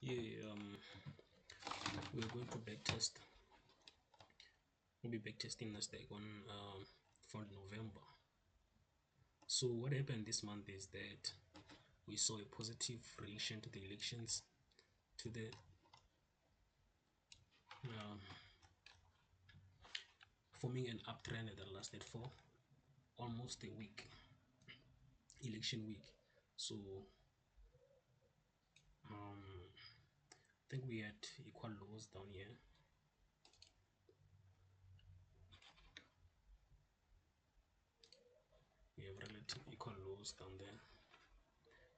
Yeah, we're going to backtest. We'll be backtesting Nasdaq on for November. So what happened this month is that we saw a positive relation to the elections, to the um, forming an uptrend that lasted for almost a week, election week. So I think we had equal lows down here. We have relative equal lows down there.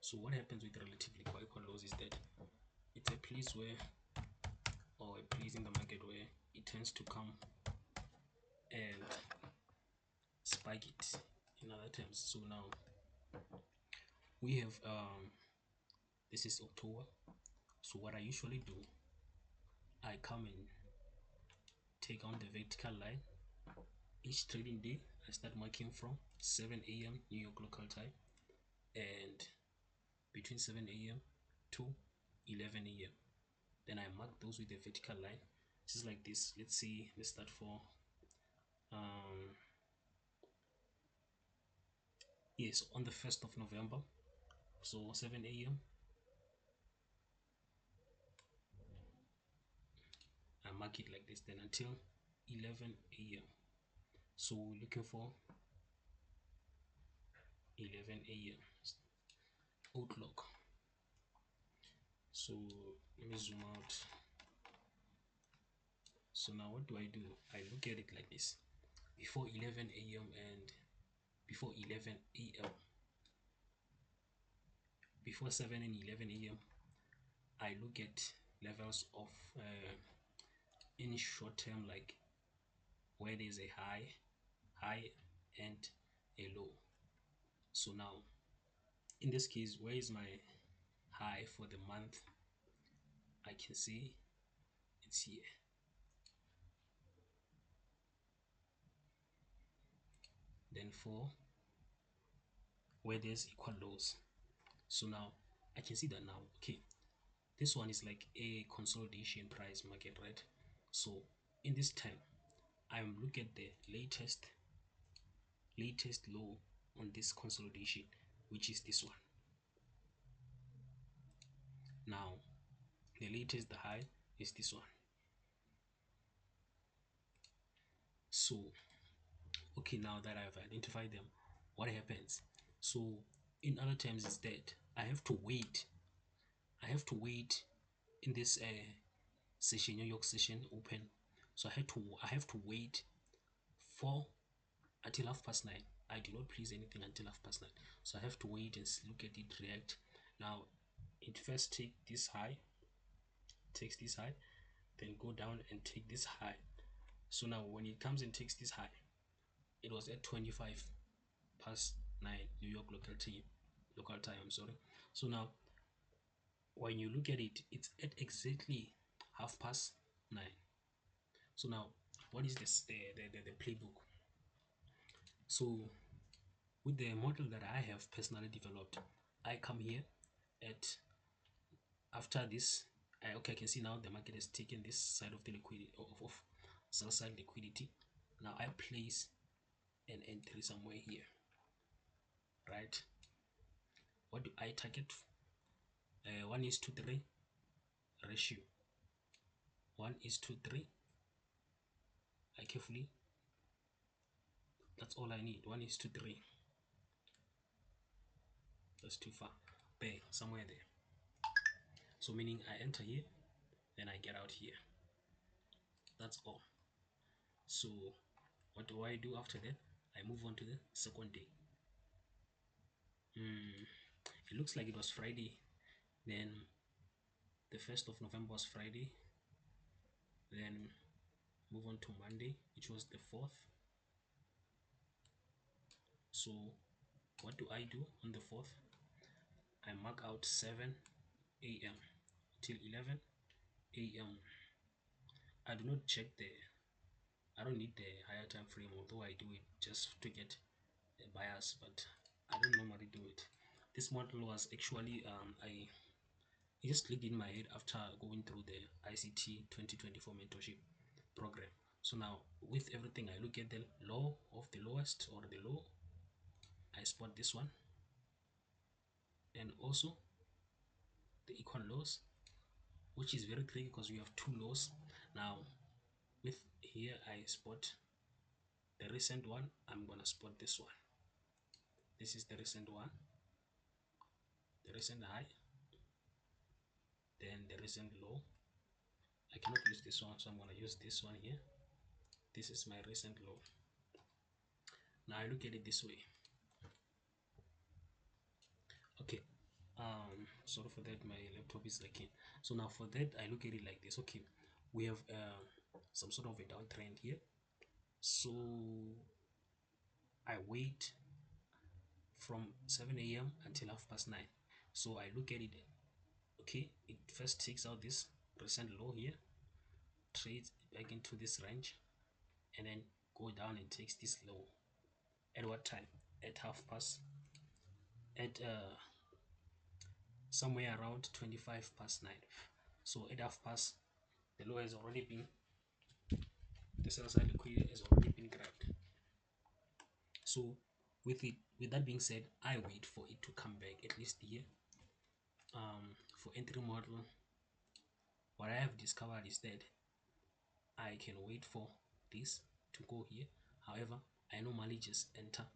So what happens with relatively equal lows is that it's a place where, or a place in the market where it tends to come and spike it in other terms. So now we have this is October. So what I usually do, I come and take on the vertical line each trading day. I start marking from 7 a.m. New York local time and between 7 a.m. to 11 a.m. Then I mark those with a vertical line just like this. Let's see, let's start for um yes, on the 1st of November. So 7 a.m. I mark it like this, then until 11 a.m. So we're looking for 11 a.m. outlook. So let me zoom out. So now what do? I look at it like this. Before 11 a.m. and before 11 a.m. Before 7 and 11 a.m. I look at levels of any short term, like where there's a high and a low. So now in this case, where is my high for the month? I can see it's here. Then for where there's equal lows. So now I can see that now. Okay, this one is like a consolidation price market, right? So in this time, I'm looking at the latest low on this consolidation, which is this one. Now the latest high is this one. So okay, now that I've identified them, what happens? So in other terms is that I have to wait. I have to wait in this session, New York session open. So I have to wait for until 9:30. I do not place anything until 9:30. So I have to wait and look at it react. Now it first takes this high, then go down and take this high. So now when it comes and takes this high, it was at 25 past 9 New York local time, I'm sorry. So now when you look at it, it's at exactly 9:30. So now what is this the playbook? So with the model that I have personally developed, I come here at after this. Okay, I can see now the market has taken this side of the liquidity of sell side liquidity. Now I place an entry somewhere here, right? What do I target? 1:3 ratio. 1:3. I carefully. That's all I need. 1:3. That's too far. Bang, somewhere there. So meaning I enter here, then I get out here. That's all. So what do I do after that? I move on to the second day. It looks like it was Friday. Then the 1st of November was Friday. Then move on to Monday, which was the 4th. So what do I do on the 4th? I mark out 7 a.m. till 11 a.m. I do not check I don't need the higher time frame, although I do it just to get a bias, but I don't normally do it. This model was actually It just clicked in my head after going through the ICT 2024 mentorship program. So now with everything, I look at the low of the lowest or the low. I spot this one, and also the equal lows, which is very tricky because we have two lows. Now with here I spot the recent one. I'm gonna spot this one. This is the recent one, the recent high, then the recent low. I cannot use this one, so I'm gonna use this one here. This is my recent low. Now I look at it this way. Okay, sorry for that, my laptop is lagging. So now for that, I look at it like this. Okay, we have some sort of a downtrend here. So I wait from 7 a.m. until 9:30. So I look at it. Okay, it first takes out this recent low here, trades back into this range, and then go down and takes this low. At what time? At 9:30. At somewhere around 9:25. So at 9:30, the low has already been, the sell side liquidity has already been grabbed. So with that being said, I wait for it to come back at least here. For entry model, what I have discovered is that I can wait for this to go here. However, I normally just enter.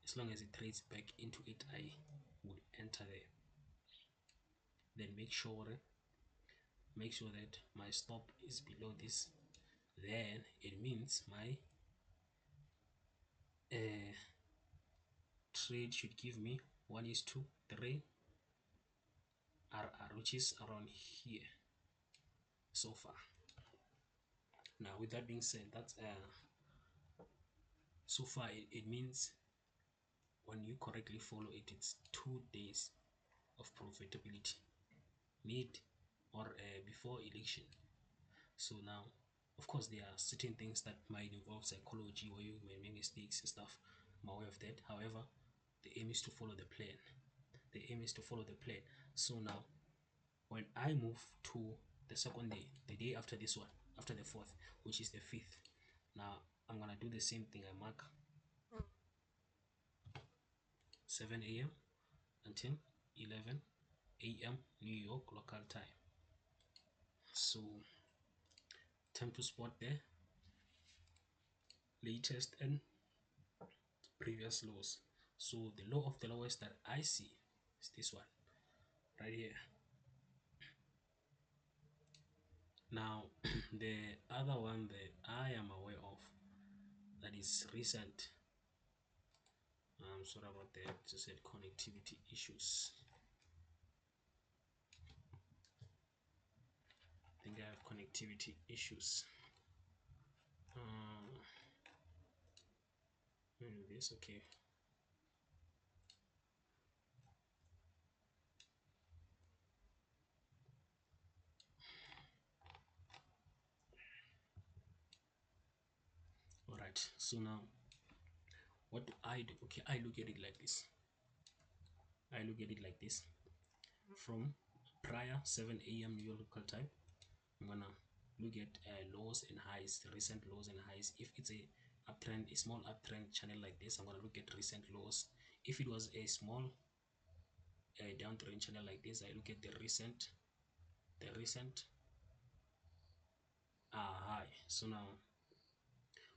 As long as it trades back into it, I would enter there. Then make sure that my stop is below this. Then it means my trade should give me 1:3 RR, which is around here so far. Now with that being said, that's so far it means when you correctly follow it, it's 2 days of profitability, mid or before election. So now, of course, there are certain things that might involve psychology where you may make mistakes and stuff. I'm aware of that. However, the aim is to follow the plan. The aim is to follow the plan. So now, when I move to the second day, the day after this one, after the fourth, which is the fifth, now I'm gonna do the same thing. I mark 7 a.m. until 11 a.m. New York local time. So time to spot the latest and previous lows. So the low of the lowest that I see is this one right here. Now the other one that I am aware of that is recent, I'm sorry about that, just said connectivity issues. I think I have connectivity issues. This okay. All right, so now what do I do? Okay, I look at it like this. I look at it like this. From prior 7 a.m. New York local time, I'm gonna look at lows and highs, recent lows and highs. If it's a uptrend, a small uptrend channel like this, I'm gonna look at recent lows. If it was a small downtrend channel like this, I look at the recent high. So now,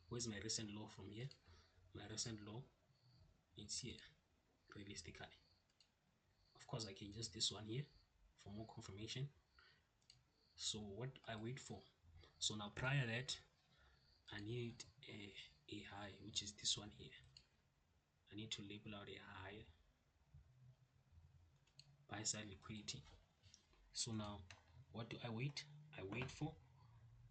where's my recent low from here? My recent low is here, realistically. Of course, I can use this one here for more confirmation. So what I wait for? So now prior that, I need a high, which is this one here. I need to label out a high buy side liquidity. So now what do I wait? I wait for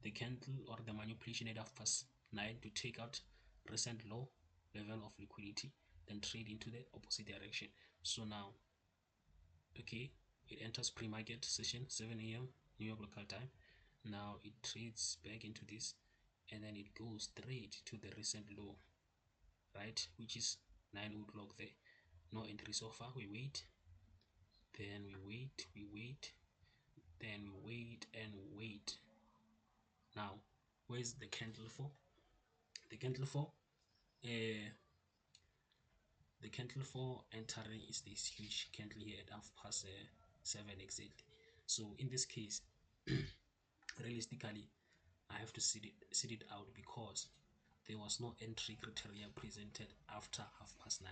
the candle or the manipulation at 9:30 to take out recent low level of liquidity, then trade into the opposite direction. So now, okay, it enters pre-market session 7 a.m. New York local time. Now it trades back into this, and then it goes straight to the recent low, right, which is 9 o'clock there. No entry so far. We wait. then we wait, then we wait and wait. Now, where's the candle for? The candle for uh, the candle for entering is this huge candle here at half past 7 exactly. So in this case, realistically, I have to sit it out because there was no entry criteria presented after half past 9.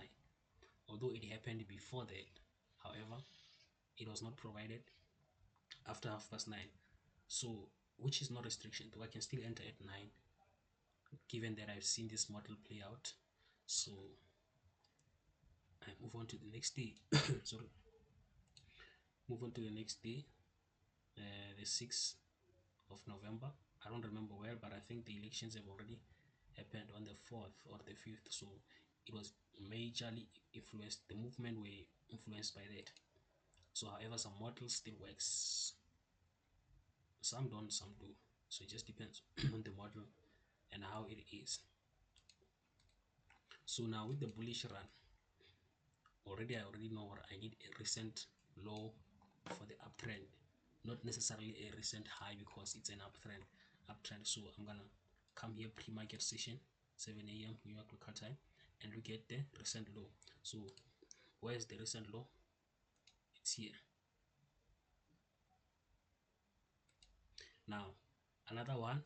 Although it happened before that, however, it was not provided after half past 9. So, which is not restriction, though I can still enter at 9 given that I've seen this model play out. So I move on to the next day. Sorry, move on to the next day, the 6th of November. I don't remember where, but I think the elections have already happened on the 4th or the 5th. So it was majorly influenced, the movement were influenced by that. So however, some models still works, some don't, some do. So it just depends on the model and how it is. So now with the bullish run, I already know what I need: a recent low for the uptrend, not necessarily a recent high because it's an uptrend. So I'm gonna come here pre-market session 7 a.m. New York local time and look at the recent low. So where's the recent low? It's here. Now another one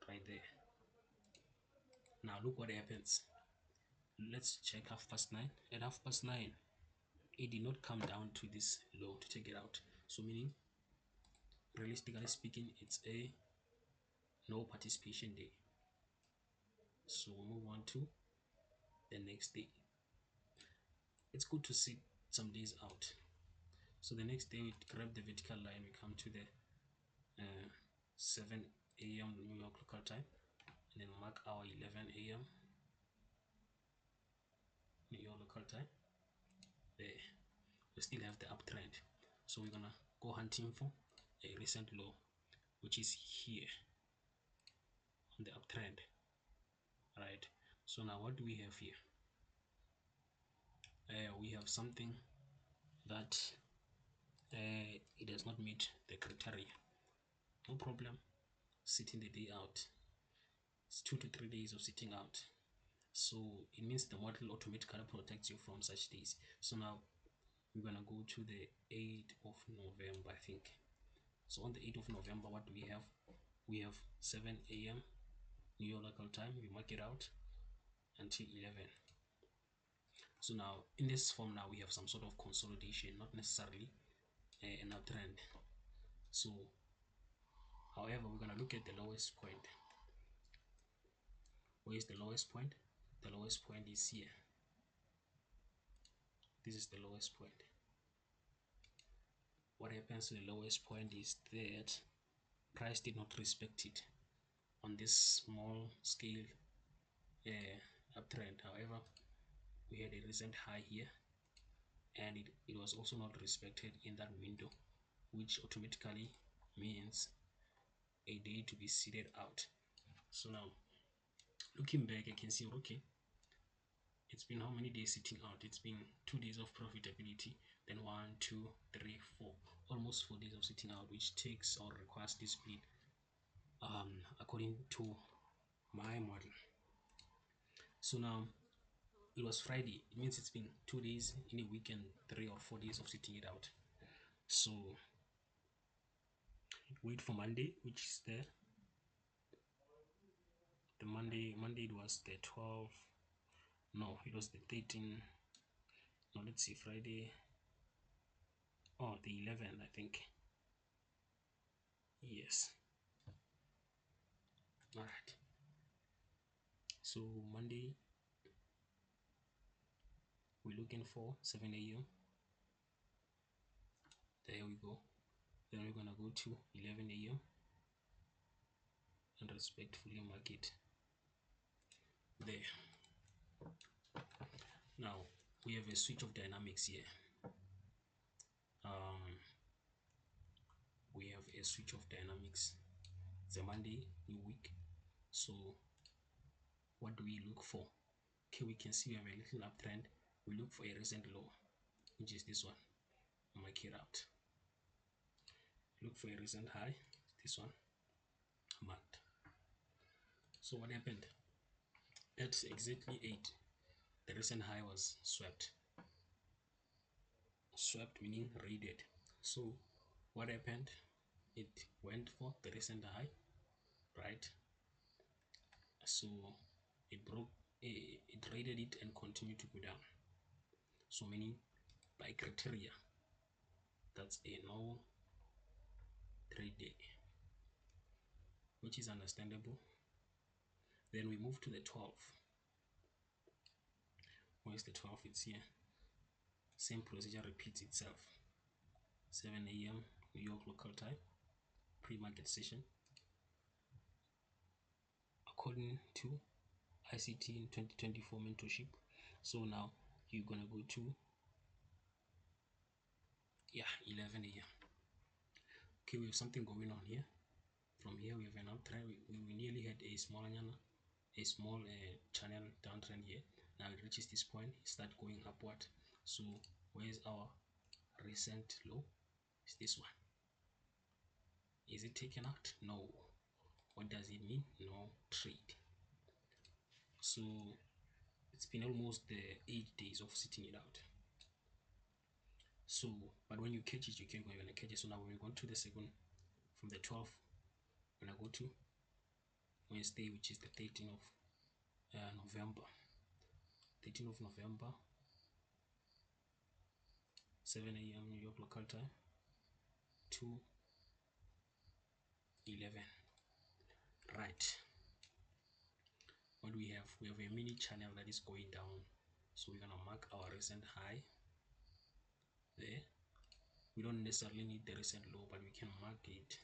right there. Now look what happens. Let's check half past 9. At half past 9, it did not come down to this low to take it out. So meaning, realistically speaking, it's a no participation day. So we move on to the next day. It's good to sit some days out. So the next day we grab the vertical line, we come to the 7 a.m. New York local time, and then mark our 11 a.m. New York local time. There, we still have the uptrend. So we're gonna go hunting for a recent low, which is here on the uptrend. Right. So now what do we have here? We have something that it does not meet the criteria. No problem, sitting the day out. It's 2 to 3 days of sitting out. So it means the model automatically protects you from such days. So now we're gonna go to the 8th of November, I think. So on the 8th of November, what do we have? We have 7 a.m. New York local time. We mark it out until 11. So now in this form, now we have some sort of consolidation, not necessarily an uptrend. So however, we're gonna look at the lowest point. Where is the lowest point? The lowest point is here. This is the lowest point. What happens to the lowest point is that price did not respect it on this small scale uptrend. However, we had a recent high here, and it was also not respected in that window, which automatically means a day to be seated out. So now looking back, I can see, okay, it's been how many days sitting out? It's been 2 days of profitability, then 1, 2, 3, 4, almost 4 days of sitting out, which takes or requires discipline according to my model. So now it was Friday. It means it's been 2 days in a week and 3 or 4 days of sitting it out. So wait for Monday, which is the Monday it was the 12th. No, it was the 13th. No, let's see, Friday. Oh, the 11th, I think. Yes. All right. So Monday we're looking for 7 a.m. There we go. Then we're gonna go to 11 a.m. and respectfully mark it there. Now we have a switch of dynamics here. We have a switch of dynamics. It's a Monday, new week. So what do we look for? Okay, we can see we have a little uptrend. We look for a recent low. which is this one. Mark it out. Look for a recent high, this one, marked. So what happened? At exactly 8, the recent high was swept. Swept meaning raided. So what happened? It went for the recent high, right? So it broke, it raided it and continued to go down. So meaning by criteria, that's a no trade day, which is understandable. Then we move to the 12th. Where's the 12th? It's here. Same procedure repeats itself. 7 a.m. New York local time, pre-market session. According to ICT in 2024 mentorship. So now you're gonna go to 11 a.m. Okay, we have something going on here. From here we have an uptrend. We nearly had a small channel downtrend here. Now it reaches this point, start going upward. So where's our recent low? Is this one. Is it taken out? No. What does it mean? No trade. So it's been almost 8 days of sitting it out. So but when you catch it, you can go and catch it. So now we're going to the second, from the 12th, when I go to Wednesday, which is the 13th of November. 13th of November, 7 a.m. New York local time, 2:11. Right. What we have a mini channel that is going down. So we're gonna mark our recent high there. We don't necessarily need the recent low, but we can mark it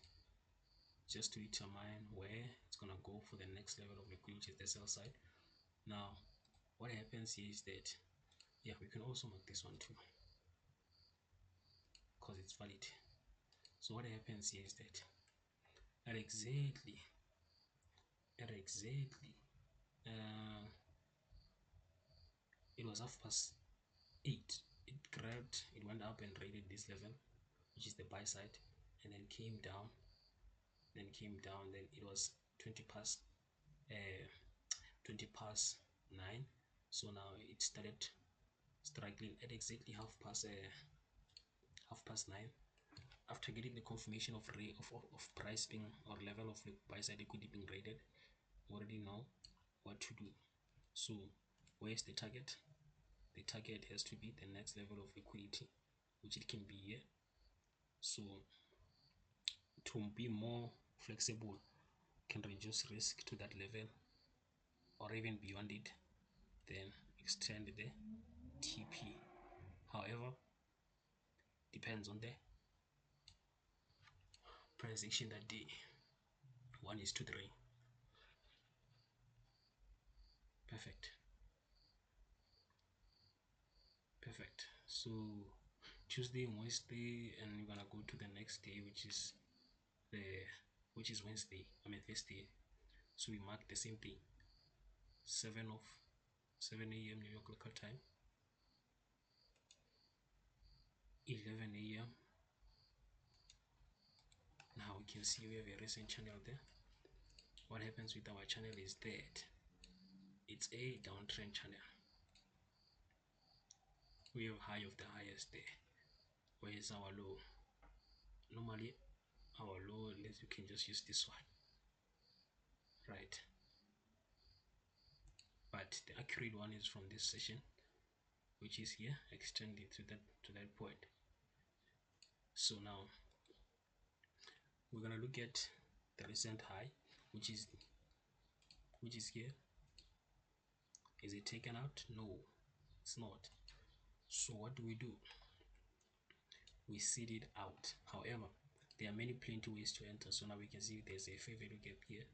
just to determine where it's gonna go for the next level of liquidity, the sell side. Now what happens here is that we can also mark this one too, because it's valid. So what happens here is that at exactly it was 8:30, it went up and raided this level, which is the buy side, and then came down, then it was 20 past 9. So now it started struggling at exactly half past 9. After getting the confirmation of price being, or level of buy side equity being raided, we already know what to do. So where's the target? The target has to be the next level of liquidity, which it can be here. So to be more flexible, can reduce risk to that level or even beyond it, then extend the TP. However, depends on the price action that day. 1:3. Perfect. So Tuesday, Wednesday, and we're gonna go to the next day, which is Wednesday. Thursday. So we mark the same thing. 7 a.m. New York local time, 11 a.m. Now we can see we have a recent channel there. What happens with our channel is that it's a downtrend channel. We have high of the highest there. Where is our low? Normally our low, unless you can just use this one, right? But the accurate one is from this session, which is here, extended to that point. So now we're gonna look at the recent high, which is here. Is it taken out? No, it's not. So what do? We seed it out. However, there are plenty ways to enter. So now we can see there's a fair value gap here,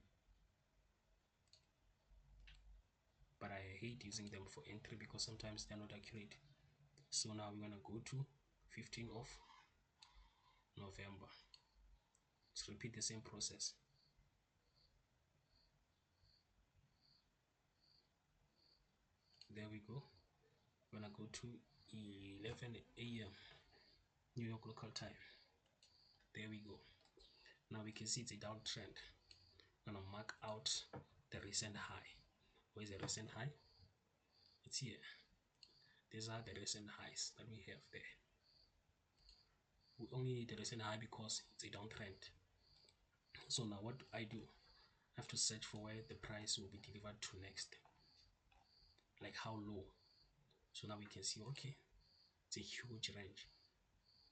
but I hate using them for entry because sometimes they're not accurate. So now we're gonna go to 15th of November. Let's repeat the same process. There we go. We're gonna go to 11 a.m. New York local time. There we go. Now we can see it's a downtrend. I'm gonna mark out the recent high. Where's the recent high? It's here. These are the recent highs that we have there. We only need the recent high because it's a downtrend. So now what do? I have to search for where the price will be delivered to next, like how low. So now we can see, okay, it's a huge range,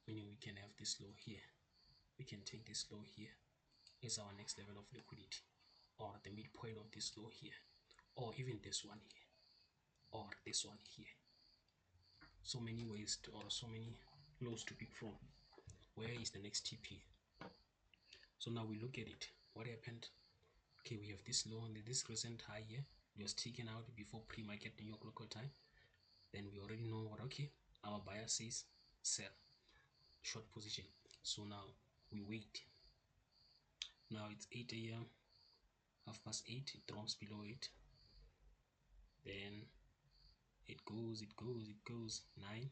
meaning we can have this low here. We can take this low here as our next level of liquidity, or the midpoint of this low here, or even this one here, or this one here. So many ways to, or so many lows to pick from. Where is the next TP? So now we look at it. What happened? Okay, we have this low and this recent high here was taken out before pre-market New York local time. Then we already know what, okay, our buyer says sell, short position. So now we wait. Now it's 8 a.m. 8:30, it drops below 8. Then it goes 9.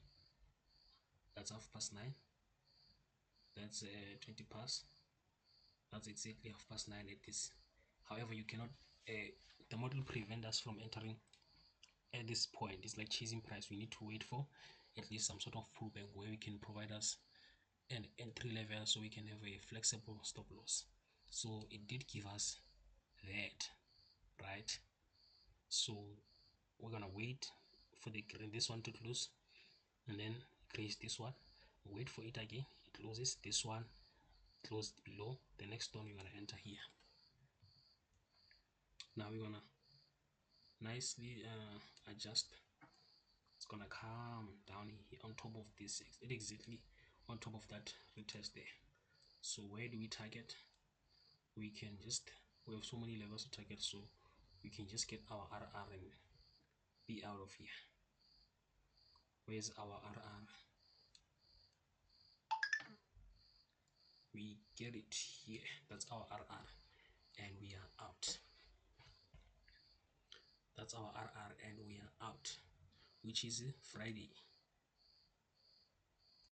That's 9:30. That's 20 past. That's exactly 9:30 at this. However, you cannot the model prevent us from entering at this point. It's like chasing price. We need to wait for at least some sort of pullback where we can provide us an entry level so we can have a flexible stop loss. So it did give us that, right? So we're gonna wait for this one to close and then crease this one, wait for it again, it closes, this one closed below, the next one you're gonna enter here. Now we're gonna nicely adjust. It's gonna come down here on top of this, exactly on top of that retest there. So where do we target? We have so many levels to target, so we can just get our RR and be out of here. Where's our RR? We get it here. That's our RR, and we are out. That's our RR, and we are out, which is Friday.